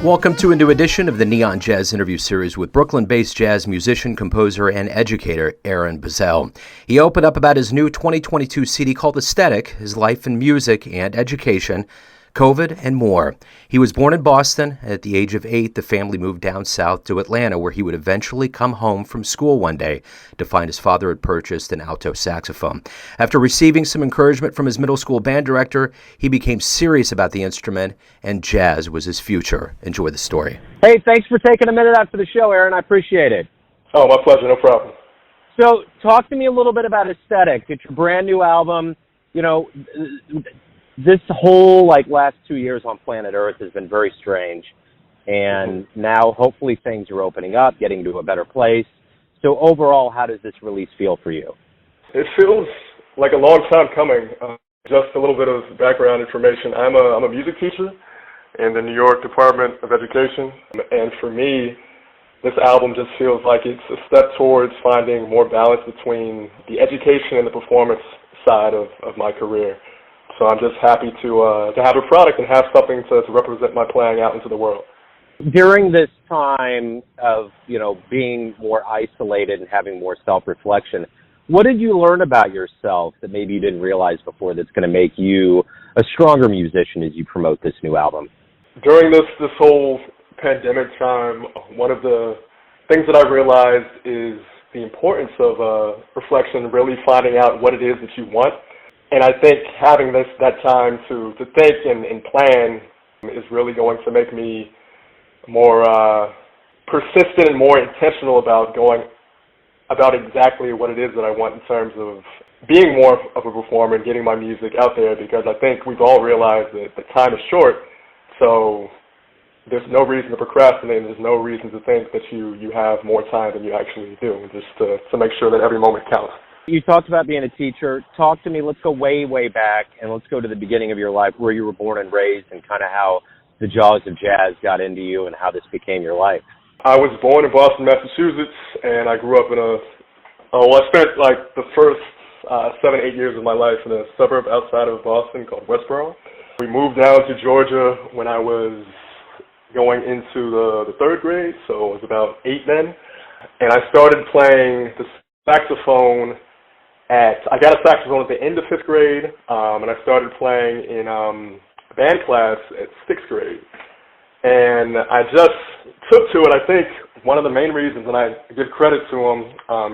Welcome to a new edition of the Neon Jazz interview series with Brooklyn-based jazz musician, composer, and educator Aaron Bazzell. He opened up about his new 2022 CD called Aesthetic, his life in music and education, COVID, and more. He was born in Boston. At the age of 8, the family moved down south to Atlanta, where he would eventually come home from school one day to find his father had purchased an alto saxophone. After receiving some encouragement from his middle school band director, he became serious about the instrument, and jazz was his future. Enjoy the story. Hey, thanks for taking a minute out for the show, Aaron. I appreciate it. Oh, my pleasure. No problem. So, talk to me a little bit about Aesthetic. It's your brand new album. You know, this whole last 2 years on planet Earth has been very strange, and now hopefully things are opening up, getting to a better place. So overall, how does this release feel for you? It feels like a long time coming. Just a little bit of background information. I'm a music teacher in the New York Department of Education, and for me, this album just feels like it's a step towards finding more balance between the education and the performance side of my career. So I'm just happy to have a product and have something to represent my playing out into the world. During this time of, being more isolated and having more self-reflection, what did you learn about yourself that maybe you didn't realize before that's going to make you a stronger musician as you promote this new album? During this whole pandemic time, one of the things that I realized is the importance of reflection, really finding out what it is that you want. And I think having that time to think and plan is really going to make me more persistent and more intentional about going about exactly what it is that I want in terms of being more of a performer and getting my music out there, because I think we've all realized that the time is short, so there's no reason to procrastinate, and there's no reason to think that you have more time than you actually do, just to make sure that every moment counts. You talked about being a teacher. Talk to me. Let's go way, way back, and let's go to the beginning of your life, where you were born and raised, and kind of how the jaws of jazz got into you and how this became your life. I was born in Boston, Massachusetts, and I grew up in I spent the first 7-8 years of my life in a suburb outside of Boston called Westboro. We moved down to Georgia when I was going into the third grade, so I was about 8 then, and I started playing the saxophone I got a saxophone at the end of 5th grade, and I started playing in band class at 6th grade. And I just took to it. I think one of the main reasons, and I give credit to him,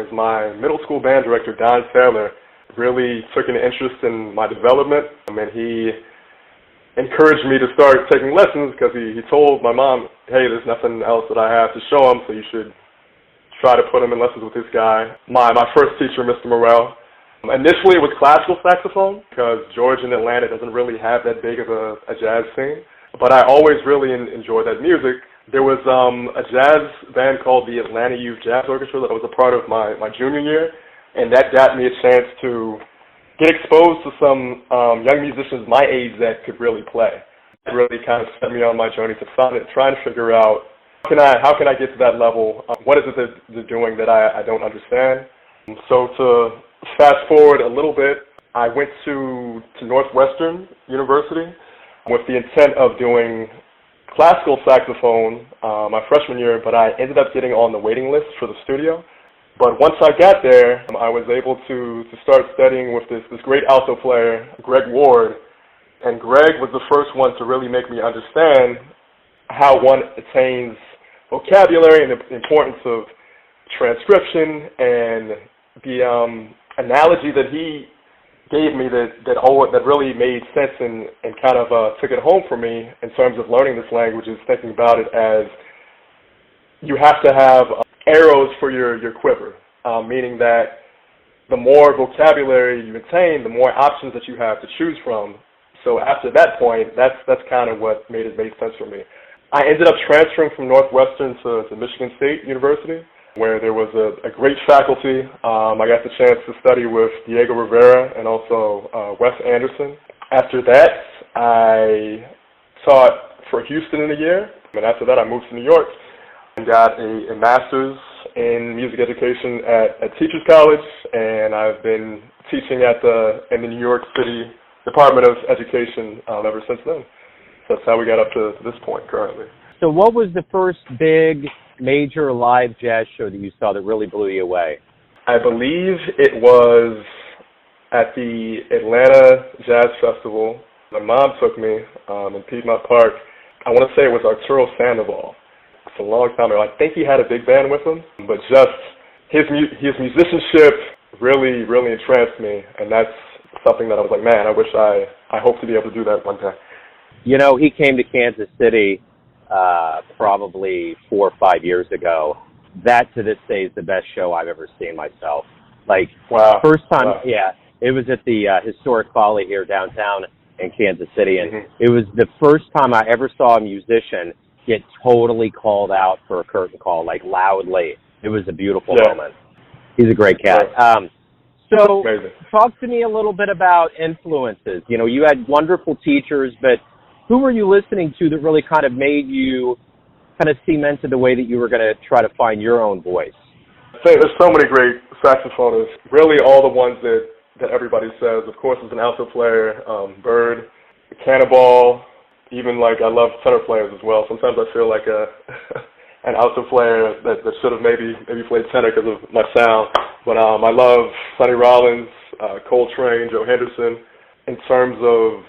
is my middle school band director, Don Taylor, really took an interest in my development, and he encouraged me to start taking lessons because he told my mom, hey, there's nothing else that I have to show him, so you should try to put him in lessons with this guy. My first teacher, Mr. Morrell. Initially, it was classical saxophone because Georgia and Atlanta doesn't really have that big of a jazz scene. But I always really enjoyed that music. There was a jazz band called the Atlanta Youth Jazz Orchestra that I was a part of my junior year, and that got me a chance to get exposed to some young musicians my age that could really play. It really kind of set me on my journey to try and figure out how can I get to that level? What is it that they're doing that I don't understand? So to fast forward a little bit, I went to Northwestern University with the intent of doing classical saxophone my freshman year, but I ended up getting on the waiting list for the studio. But once I got there, I was able to start studying with this great alto player, Greg Ward, and Greg was the first one to really make me understand how one attains vocabulary and the importance of transcription, and the analogy that he gave me that really made sense and kind of took it home for me in terms of learning this language is thinking about it as you have to have arrows for your quiver, meaning that the more vocabulary you attain, the more options that you have to choose from. So after that point, that's kind of what made it make sense for me. I ended up transferring from Northwestern to Michigan State University, where there was a great faculty. I got the chance to study with Diego Rivera and also Wes Anderson. After that, I taught for Houston in a year, and after that I moved to New York and got a master's in music education at Teachers College, and I've been teaching in the New York City Department of Education ever since then. So that's how we got up to this point currently. So what was the first big, major live jazz show that you saw that really blew you away? I believe it was at the Atlanta Jazz Festival. My mom took me in Piedmont Park. I want to say it was Arturo Sandoval. It's a long time ago. I think he had a big band with him, but just his musicianship really, really entranced me, and that's something that I was like, man, I hope to be able to do that one day. You know, he came to Kansas City probably 4 or 5 years ago. That to this day is the best show I've ever seen myself. Like, wow. First time, wow. Yeah, it was at the historic Folly here downtown in Kansas City, and it was the first time I ever saw a musician get totally called out for a curtain call, like loudly. It was a beautiful moment. He's a great cat. So amazing. Talk to me a little bit about influences. You know, you had wonderful teachers, but who were you listening to that really kind of made you kind of cemented the way that you were going to try to find your own voice? I think there's so many great saxophonists. Really all the ones that everybody says. Of course, as an alto player, Bird, Cannonball, even like I love tenor players as well. Sometimes I feel like an alto player that should have maybe played tenor because of my sound. But I love Sonny Rollins, Coltrane, Joe Henderson. In terms of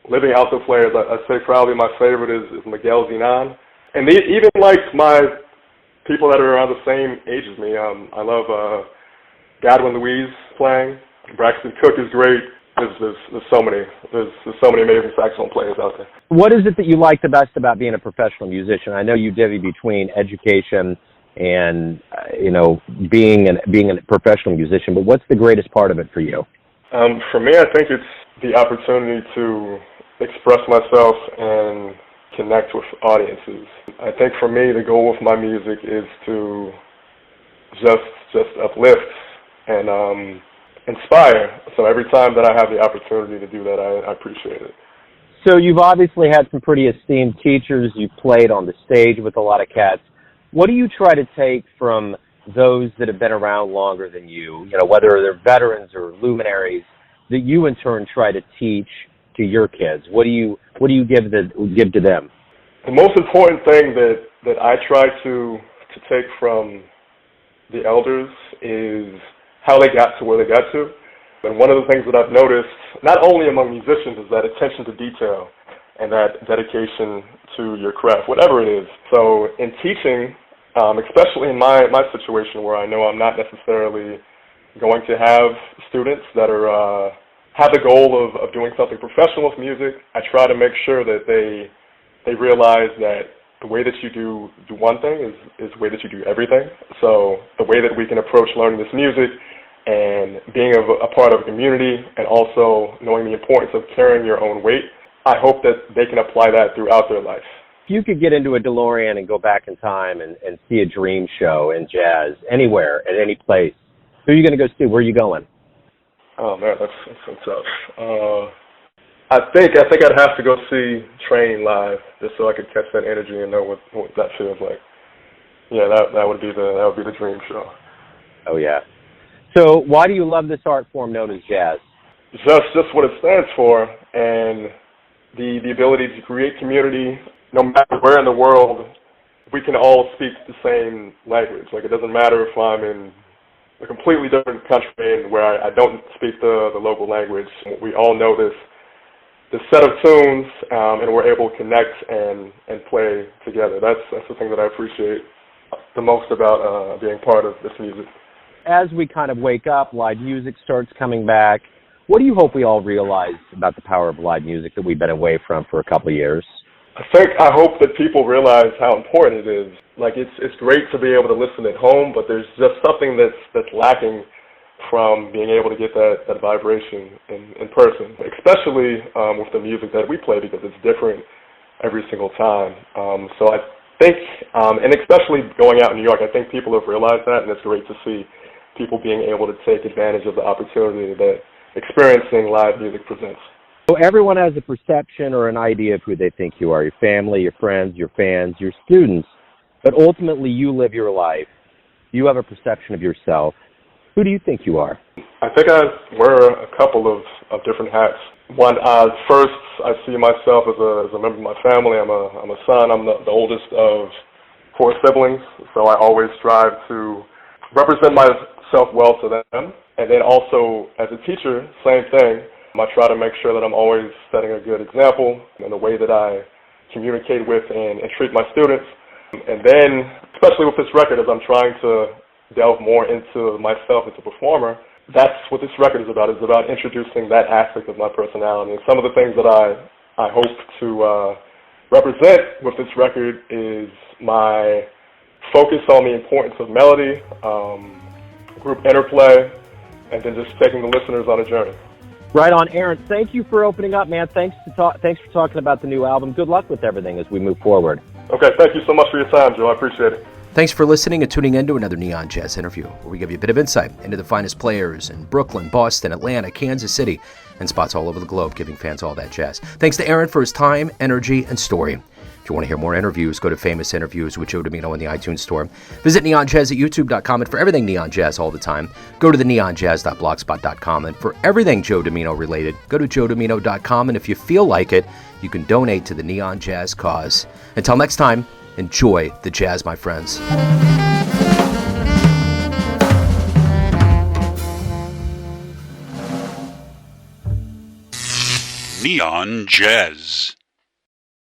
living alto players, I'd say probably my favorite is Miguel Zenon. And even like my people that are around the same age as me, I love Godwin Louise playing. Braxton Cook is great. There's so many amazing saxophone players out there. What is it that you like the best about being a professional musician? I know you divvy between education and being a professional musician, but what's the greatest part of it for you? For me, I think it's the opportunity to express myself and connect with audiences. I think for me, the goal with my music is to just uplift and inspire. So every time that I have the opportunity to do that, I appreciate it. So you've obviously had some pretty esteemed teachers. You've played on the stage with a lot of cats. What do you try to take from those that have been around longer than you, whether they're veterans or luminaries, that you in turn try to teach to your kids? What do you give to them? The most important thing that I try to take from the elders is how they got to where they got to. And one of the things that I've noticed, not only among musicians, is that attention to detail and that dedication to your craft, whatever it is. So in teaching, especially in my situation where I know I'm not necessarily going to have students that are have the goal of doing something professional with music, I try to make sure that they realize that the way that you do one thing is the way that you do everything. So the way that we can approach learning this music and being a part of a community and also knowing the importance of carrying your own weight, I hope that they can apply that throughout their life. If you could get into a DeLorean and go back in time and see a dream show in jazz anywhere, at any place, who are you going to go see? Where are you going? Oh, man, that's so tough. I think I'd have to go see Train live just so I could catch that energy and know what that feels like. Yeah, that would be the dream show. Oh yeah. So why do you love this art form known as jazz? Just what it stands for, and the ability to create community. No matter where in the world, we can all speak the same language. Like, it doesn't matter if I'm in a completely different country and where I don't speak the local language. We all know this set of tunes, and we're able to connect and play together. That's the thing that I appreciate the most about being part of this music. As we kind of wake up, live music starts coming back. What do you hope we all realize about the power of live music that we've been away from for a couple of years? I hope that people realize how important it is. Like, it's great to be able to listen at home, but there's just something that's lacking from being able to get that vibration in person, especially with the music that we play, because it's different every single time. So I think, and especially going out in New York, I think people have realized that, and it's great to see people being able to take advantage of the opportunity that experiencing live music presents. So everyone has a perception or an idea of who they think you are, your family, your friends, your fans, your students, but ultimately you live your life. You have a perception of yourself. Who do you think you are? I think I wear a couple of different hats. One, first, I see myself as a member of my family. I'm a son. I'm the oldest of four siblings, so I always strive to represent myself well to them. And then also, as a teacher, same thing. I try to make sure that I'm always setting a good example in the way that I communicate with and treat my students. And then, especially with this record, as I'm trying to delve more into myself as a performer, that's what this record is about. It's about introducing that aspect of my personality. And some of the things that I hope to represent with this record is my focus on the importance of melody, group interplay, and then just taking the listeners on a journey. Right on, Aaron. Thank you for opening up, man. Thanks for talking about the new album. Good luck with everything as we move forward. Okay, thank you so much for your time, Joe. I appreciate it. Thanks for listening and tuning in to another Neon Jazz interview, where we give you a bit of insight into the finest players in Brooklyn, Boston, Atlanta, Kansas City, and spots all over the globe, giving fans all that jazz. Thanks to Aaron for his time, energy, and story. If you want to hear more interviews, go to Famous Interviews with Joe Domino in the iTunes Store. Visit neonjazz at youtube.com, and for everything Neon Jazz all the time, go to the neonjazz.blogspot.com. And for everything Joe Domino related, go to joedomino.com. And if you feel like it, you can donate to the Neon Jazz cause. Until next time, enjoy the jazz, my friends. Neon Jazz.